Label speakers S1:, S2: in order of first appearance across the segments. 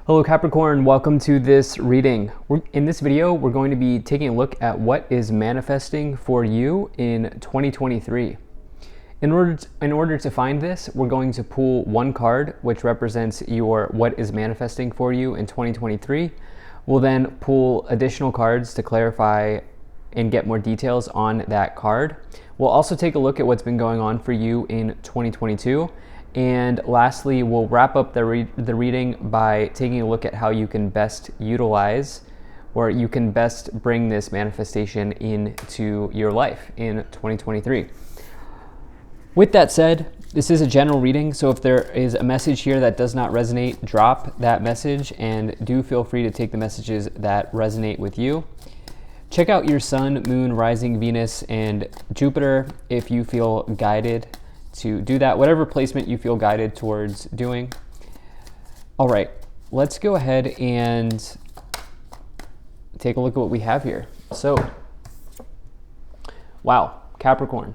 S1: Hello Capricorn, welcome to this reading. In this video, we're going to be taking a look at what is manifesting for you in 2023. In order to find this, we're going to pull one card, which represents your what is manifesting for you in 2023. We'll then pull additional cards to clarify and get more details on that card. We'll also take a look at what's been going on for you in 2022. And lastly, we'll wrap up the reading by taking a look at how you can best utilize or you can best bring this manifestation into your life in 2023. With that said, this is a general reading, so if there is a message here that does not resonate, drop that message and do feel free to take the messages that resonate with you. Check out your Sun, Moon, Rising, Venus, and Jupiter if you feel guided to do that, whatever placement you feel guided towards doing. All right, let's go ahead and take a look at what we have here. So, wow, Capricorn.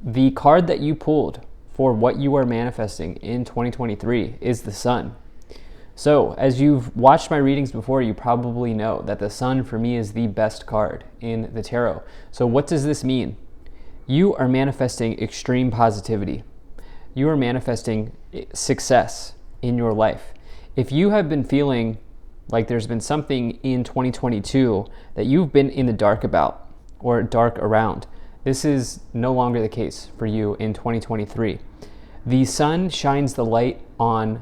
S1: The card that you pulled for what you are manifesting in 2023 is the Sun. So, as you've watched my readings before, you probably know that the Sun for me is the best card in the tarot. So what does this mean? You are manifesting extreme positivity. You are manifesting success in your life. If you have been feeling like there's been something in 2022 that you've been in the dark about or dark around, this is no longer the case for you in 2023. The Sun shines the light on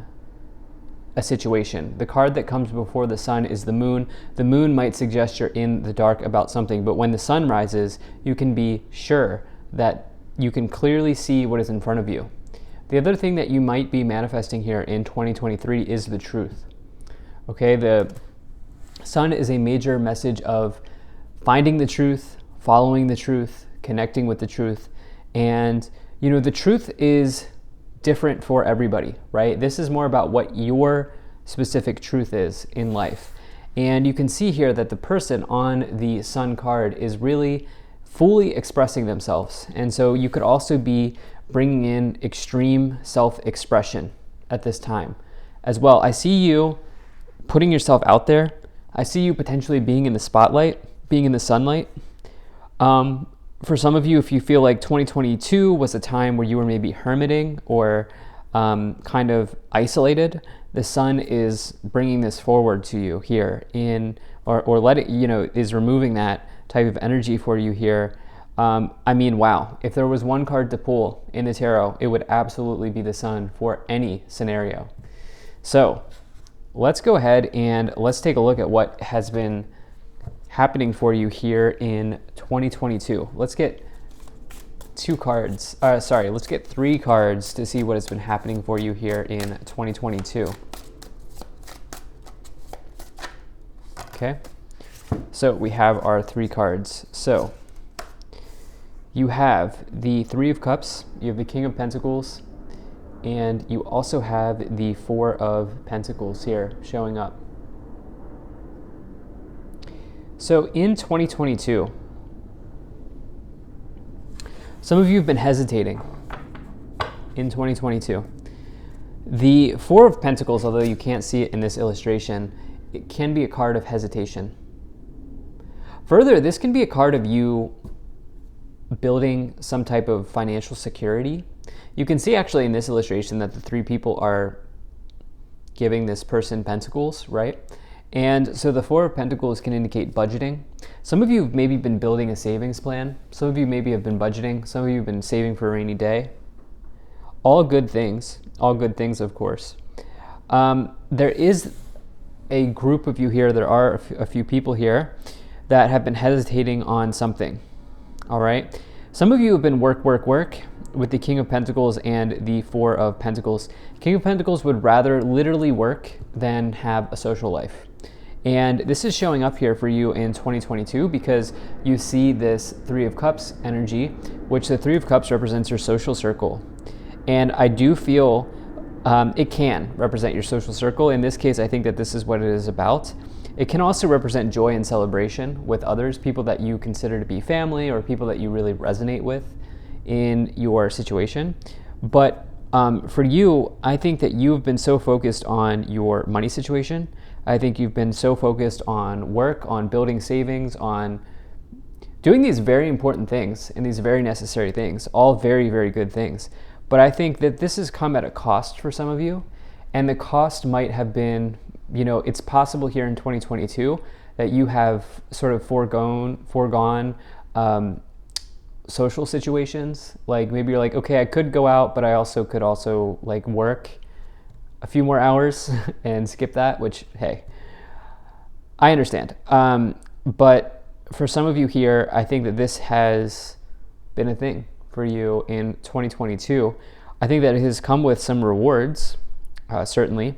S1: a situation. The card that comes before the Sun is the Moon. The Moon might suggest you're in the dark about something, but when the Sun rises, you can be sure that you can clearly see what is in front of you. The other thing that you might be manifesting here in 2023 is the truth. Okay, the Sun is a major message of finding the truth, following the truth, connecting with the truth. And, you know, the truth is different for everybody, right? This is more about what your specific truth is in life. And you can see here that the person on the Sun card is really fully expressing themselves. And so you could also be bringing in extreme self-expression at this time as well. I see you putting yourself out there. I see you potentially being in the spotlight, being in the sunlight. For some of you, if you feel like 2022 was a time where you were maybe hermiting or kind of isolated, the Sun is bringing this forward to you here or letting, is removing that type of energy for you here. I mean, wow, if there was one card to pull in the tarot, it would absolutely be the Sun for any scenario. So let's go ahead and let's take a look at what has been happening for you here in 2022. Let's get let's get 3 cards to see what has been happening for you here in 2022. Okay. So we have our 3 cards. So you have the 3 of Cups, you have the King of Pentacles, and you also have the 4 of Pentacles here showing up. So in 2022, some of you have been hesitating in 2022. The 4 of Pentacles, although you can't see it in this illustration, it can be a card of hesitation. Further, this can be a card of you building some type of financial security. You can see actually in this illustration that the 3 people are giving this person pentacles, right? And so the 4 of Pentacles can indicate budgeting. Some of you have maybe been building a savings plan. Some of you maybe have been budgeting. Some of you have been saving for a rainy day. All good things, of course. There is a group of you here, there are a few people here that have been hesitating on something, all right? Some of you have been work with the King of Pentacles and the 4 of Pentacles. King of Pentacles would rather literally work than have a social life. And this is showing up here for you in 2022 because you see this 3 of Cups energy, which the 3 of Cups represents your social circle. And I do feel it can represent your social circle. In this case, I think that this is what it is about. It can also represent joy and celebration with others, people that you consider to be family or people that you really resonate with in your situation. But For you, I think that you've been so focused on your money situation. I think you've been so focused on work, on building savings, on doing these very important things and these very necessary things, all very, very good things. But I think that this has come at a cost for some of you. And the cost might have been, it's possible here in 2022 that you have sort of foregone social situations. Like maybe you're like, okay, I could go out, but I could also like work a few more hours and skip that, which, hey, I understand. But for some of you here, I think that this has been a thing for you in 2022. I think that it has come with some rewards, certainly.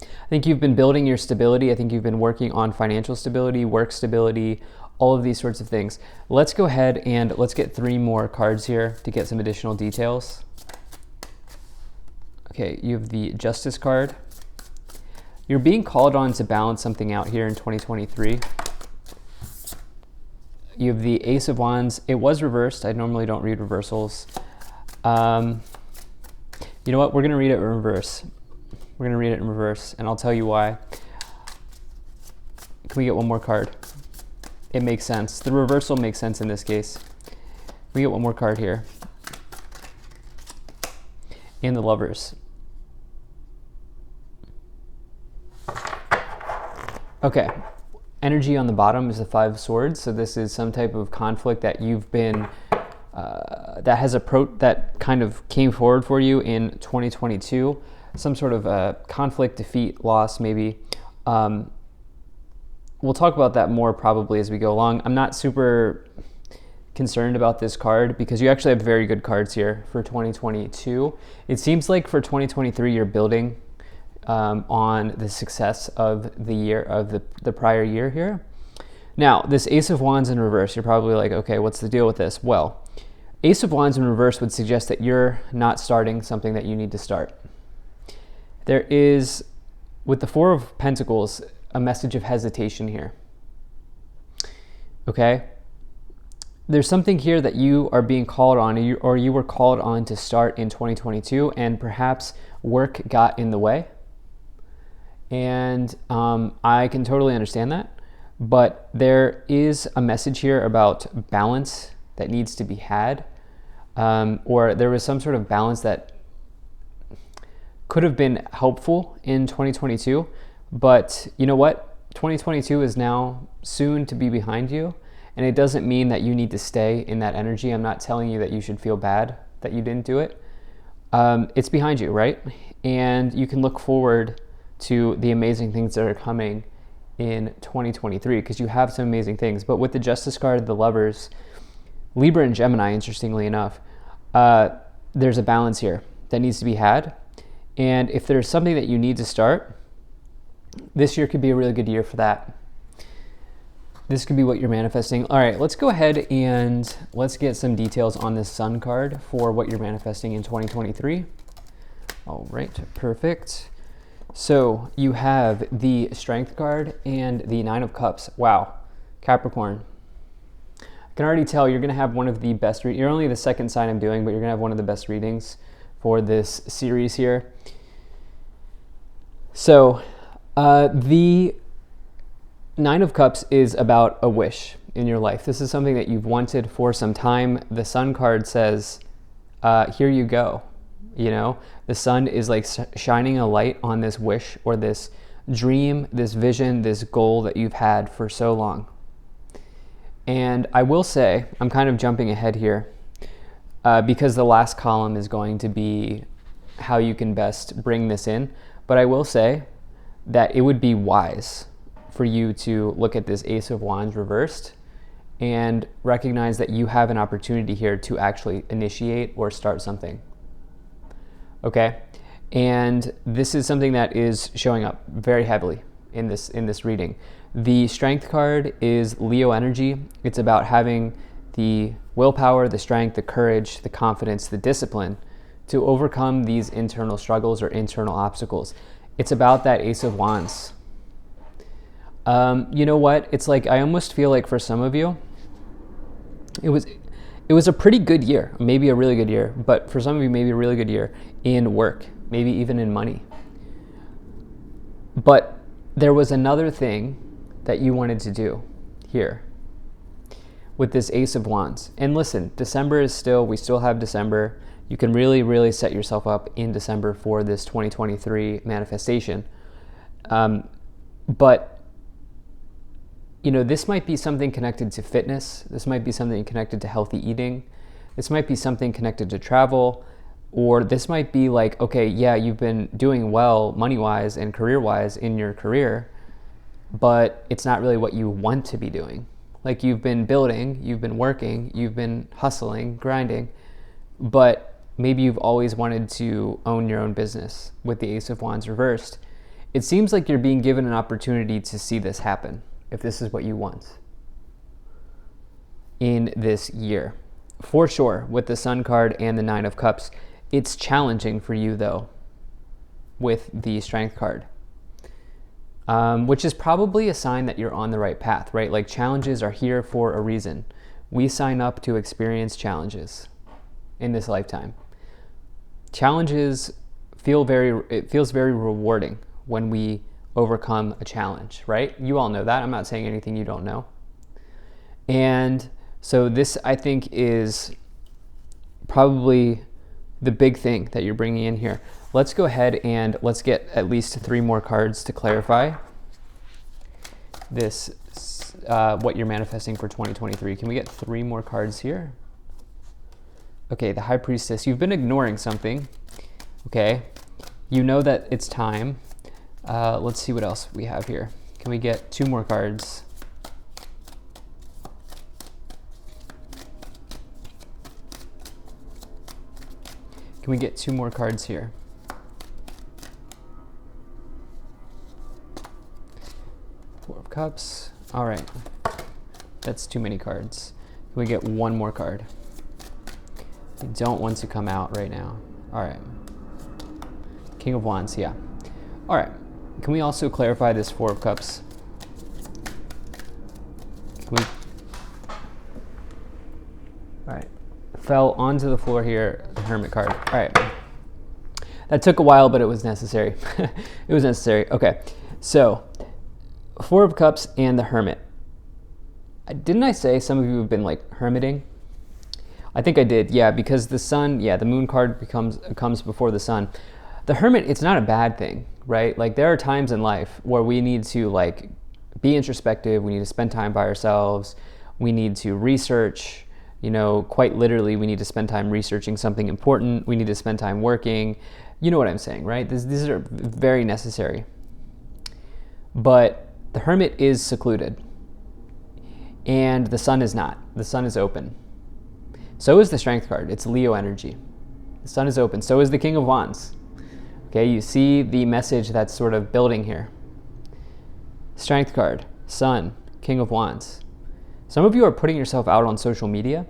S1: I think you've been building your stability. I think you've been working on financial stability, work stability, all of these sorts of things. Let's go ahead and let's get 3 more cards here to get some additional details. Okay, you have the Justice card. You're being called on to balance something out here in 2023. You have the Ace of Wands. It was reversed. I normally don't read reversals. You know what? We're going to read it in reverse. We're going to read it in reverse, and I'll tell you why. Can we get one more card? It makes sense. The reversal makes sense in this case. We get one more card here. And the Lovers. Okay. Energy on the bottom is the 5 of Swords. So this is some type of conflict that you've been, that kind of came forward for you in 2022. Some sort of conflict, defeat, loss, maybe. We'll talk about that more probably as we go along. I'm not super concerned about this card because you actually have very good cards here for 2022. It seems like for 2023 you're building on the success of the year of the prior year here. Now, this Ace of Wands in reverse, you're probably like, okay, what's the deal with this? Well, Ace of Wands in reverse would suggest that you're not starting something that you need to start. There is, with the 4 of Pentacles, a message of hesitation here. Okay? There's something here that you are being called on, or you were called on to start in 2022, and perhaps work got in the way. And I can totally understand that. But there is a message here about balance that needs to be had. Or there was some sort of balance that could have been helpful in 2022. But you know what? 2022 is now soon to be behind you. And it doesn't mean that you need to stay in that energy. I'm not telling you that you should feel bad that you didn't do it. It's behind you, right? And you can look forward to the amazing things that are coming in 2023 because you have some amazing things. But with the Justice card, the Lovers, Libra and Gemini, interestingly enough, there's a balance here that needs to be had. And if there's something that you need to start, this year could be a really good year for that. This could be what you're manifesting. All right, let's go ahead and let's get some details on this Sun card for what you're manifesting in 2023. All right, perfect. So you have the Strength card and the 9 of Cups. Wow, Capricorn. I can already tell you're going to have one of the best, you're only the second sign I'm doing, but you're going to have one of the best readings for this series here. So the 9 of Cups is about a wish in your life. This is something that you've wanted for some time. The Sun card says, here you go. You know, the sun is like shining a light on this wish or this dream, this vision, this goal that you've had for so long. And I will say, I'm kind of jumping ahead here because the last column is going to be how you can best bring this in. But I will say that it would be wise for you to look at this Ace of Wands reversed and recognize that you have an opportunity here to actually initiate or start something. Okay, and this is something that is showing up very heavily in this reading. The Strength card is Leo energy. It's about having the willpower, the strength, the courage, the confidence, the discipline to overcome these internal struggles or internal obstacles. It's about that Ace of Wands. You know what? It's like I almost feel like for some of you, it was a pretty good year, maybe a really good year, but for some of you, maybe a really good year in work, maybe even in money. But there was another thing that you wanted to do here with this Ace of Wands. And listen, December is we still have December. You can really, really set yourself up in December for this 2023 manifestation. But this might be something connected to fitness. This might be something connected to healthy eating. This might be something connected to travel. Or this might be like, okay, yeah, you've been doing well money-wise and career-wise in your career, but it's not really what you want to be doing. Like you've been building, you've been working, you've been hustling, grinding, but maybe you've always wanted to own your own business with the Ace of Wands reversed. It seems like you're being given an opportunity to see this happen, if this is what you want in this year. For sure, with the Sun card and the Nine of Cups, it's challenging for you though, with the Strength card, which is probably a sign that you're on the right path, right? Like challenges are here for a reason. We sign up to experience challenges in this lifetime. Challenges feels very rewarding when we overcome a challenge, right? You all know that. I'm not saying anything you don't know. And so this, I think, is probably the big thing that you're bringing in here. Let's go ahead and let's get at least 3 more cards to clarify this, what you're manifesting for 2023. Can we get 3 more cards here? Okay, the High Priestess. You've been ignoring something. Okay, you know that it's time. Let's see what else we have here. Can we get 2 more cards? Can we get 2 more cards here? Four of Cups. All right. That's too many cards. Can we get 1 more card? I don't want to come out right now. All right. King of Wands, yeah. All right. Can we also clarify this Four of Cups? Can we? All right. Fell onto the floor here, the Hermit card. All right. That took a while, but it was necessary. It was necessary. Okay. So, Four of Cups and the Hermit. Didn't I say some of you have been like hermiting? I think I did, yeah, because the Sun, yeah, the Moon card comes before the Sun. The Hermit, it's not a bad thing, right? Like there are times in life where we need to like be introspective. We need to spend time by ourselves. We need to research. Quite literally, we need to spend time researching something important. We need to spend time working. You know what I'm saying, right? These are very necessary. But the Hermit is secluded. And the Sun is not. The Sun is open. So is the Strength card. It's Leo energy. The Sun is open. So is the King of Wands. Okay, you see the message that's sort of building here. Strength card, Sun, King of Wands. Some of you are putting yourself out on social media.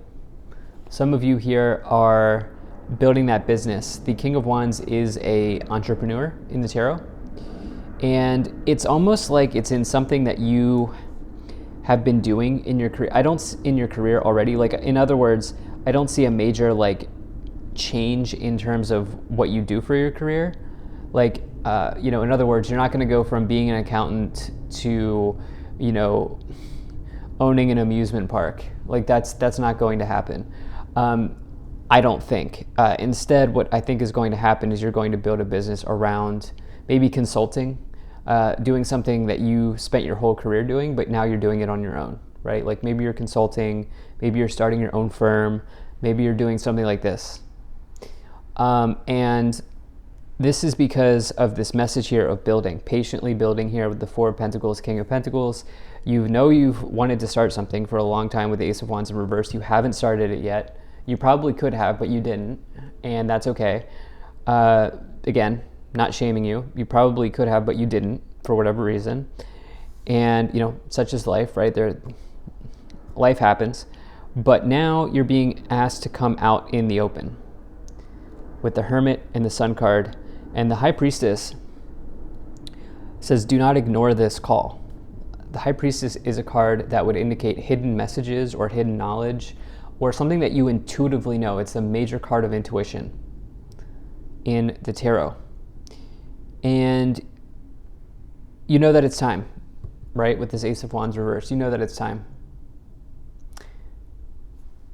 S1: Some of you here are building that business. The King of Wands is an entrepreneur in the tarot. And it's almost like it's in something that you have been doing in your career. In your career already. Like, in other words, I don't see a major like change in terms of what you do for your career. Like, in other words, you're not going to go from being an accountant to, owning an amusement park. Like that's not going to happen. I don't think. Instead, what I think is going to happen is you're going to build a business around maybe consulting, doing something that you spent your whole career doing, but now you're doing it on your own, right? Like maybe you're consulting, maybe you're starting your own firm, maybe you're doing something like this. And this is because of this message here of building, patiently building here with the Four of Pentacles, King of Pentacles. You've wanted to start something for a long time with the Ace of Wands in reverse. You haven't started it yet. You probably could have, but you didn't, and that's okay. Again, not shaming you. You probably could have, but you didn't for whatever reason. And, such is life, right? Life happens. But now you're being asked to come out in the open with the Hermit and the Sun card. And the High Priestess says, do not ignore this call. The High Priestess is a card that would indicate hidden messages or hidden knowledge or something that you intuitively know. It's a major card of intuition in the tarot. And you know that it's time, right? With this Ace of Wands reversed, you know that it's time.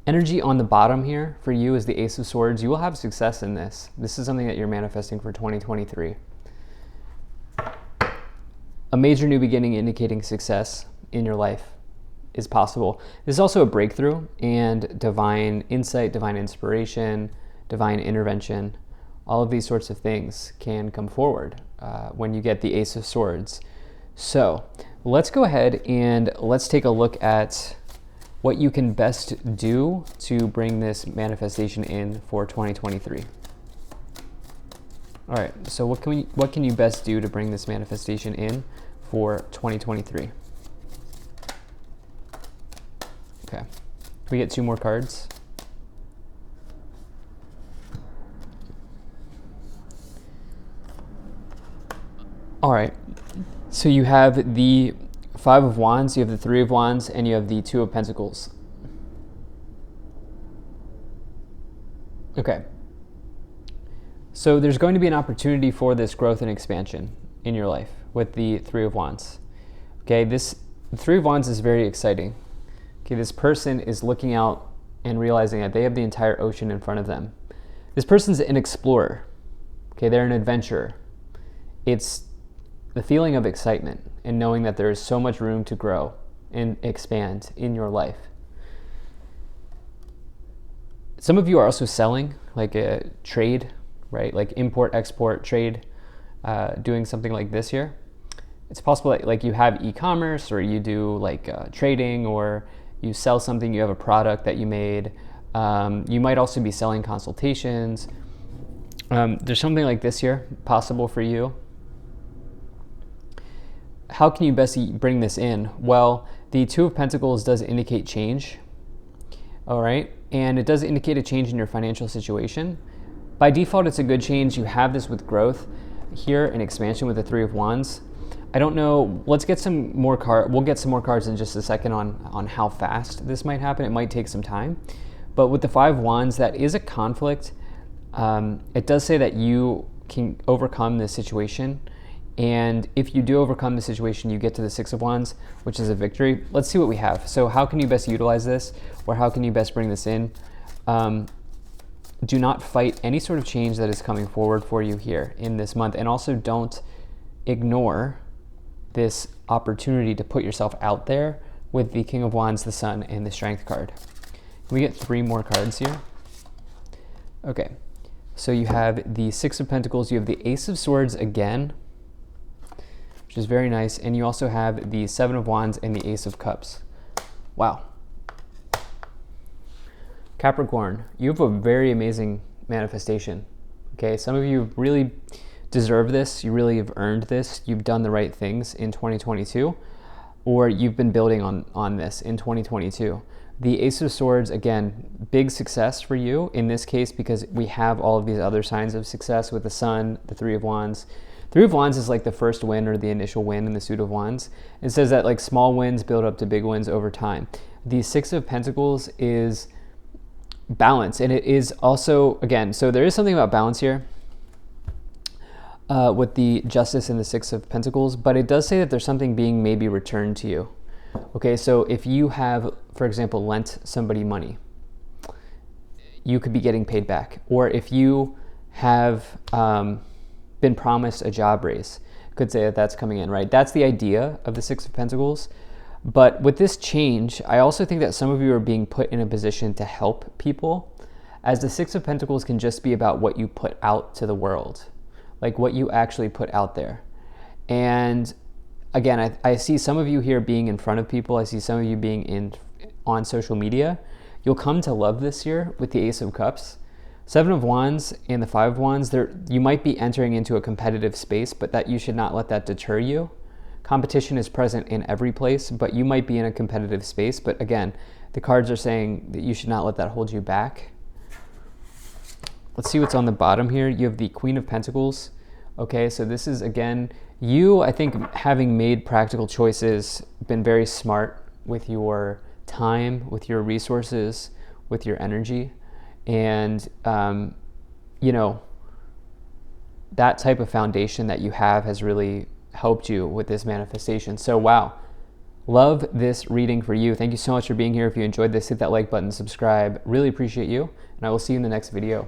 S1: Energy on the bottom here for you is the Ace of Swords. You will have success in this. This is something that you're manifesting for 2023. A major new beginning indicating success in your life is possible. This is also a breakthrough and divine insight, divine inspiration, divine intervention. All of these sorts of things can come forward when you get the Ace of Swords. So let's go ahead and let's take a look at what you can best do to bring this manifestation in for 2023. All right, so what can you best do to bring this manifestation in for 2023? Okay, can we get 2 more cards? All right, so you have the 5 of Wands, you have the 3 of Wands, and you have the 2 of Pentacles. Okay. So there's going to be an opportunity for this growth and expansion in your life with the 3 of Wands. Okay, the 3 of Wands is very exciting. Okay, this person is looking out and realizing that they have the entire ocean in front of them. This person's an explorer. Okay, they're an adventurer. It's the feeling of excitement and knowing that there is so much room to grow and expand in your life. Some of you are also selling, like a trade, right? Like import-export trade, doing something like this here. It's possible that like you have e-commerce, or you do like trading, or you sell something, you have a product that you made. You might also be selling consultations. There's something like this here possible for you. How can you best bring this in? Well, the 2 of Pentacles does indicate change, all right? And it does indicate a change in your financial situation. By default, it's a good change. You have this with growth here, an expansion with the 3 of Wands. I don't know, let's get some more cards. We'll get some more cards in just a second on how fast this might happen. It might take some time. But with the 5 of Wands, that is a conflict. It does say that you can overcome this situation. And if you do overcome the situation, you get to the 6 of Wands, which is a victory. Let's see what we have. So how can you best utilize this, or how can you best bring this in? Do not fight any sort of change that is coming forward for you here in this month. And also don't ignore this opportunity to put yourself out there with the King of Wands, the Sun, and the Strength card. Can we get 3 more cards here? Okay, so you have the 6 of Pentacles, you have the Ace of Swords again, which is very nice. And you also have the 7 of Wands and the Ace of Cups. Wow. Capricorn, you have a very amazing manifestation. Okay, some of you really deserve this. You really have earned this. You've done the right things in 2022, or you've been building on this in 2022. The Ace of Swords, again, big success for you in this case, because we have all of these other signs of success with the Sun, the 3 of Wands. 3 of Wands is like the first win, or the initial win in the suit of Wands. It says that like small wins build up to big wins over time. The 6 of Pentacles is balance, and it is also, again, so there is something about balance here with the Justice and the 6 of Pentacles, but it does say that there's something being maybe returned to you. Okay, so if you have, for example, lent somebody money, you could be getting paid back. Or if you have been promised a job raise, could say that that's coming in, right? That's the idea of the 6 of Pentacles. But with this change, I also think that some of you are being put in a position to help people, as the 6 of Pentacles can just be about what you put out to the world, like what you actually put out there. And again, I see some of you here being in front of people. I see some of you being on social media. You'll come to love this year with the Ace of Cups. 7 of Wands and the 5 of Wands, you might be entering into a competitive space, but that you should not let that deter you. Competition is present in every place, but you might be in a competitive space. But again, the cards are saying that you should not let that hold you back. Let's see what's on the bottom here. You have the Queen of Pentacles. Okay, so this is, again, you, I think, having made practical choices, been very smart with your time, with your resources, with your energy. And, you know, that type of foundation that you have has really helped you with this manifestation. So, wow. Love this reading for you. Thank you so much for being here. If you enjoyed this, hit that like button, subscribe. Really appreciate you. And I will see you in the next video.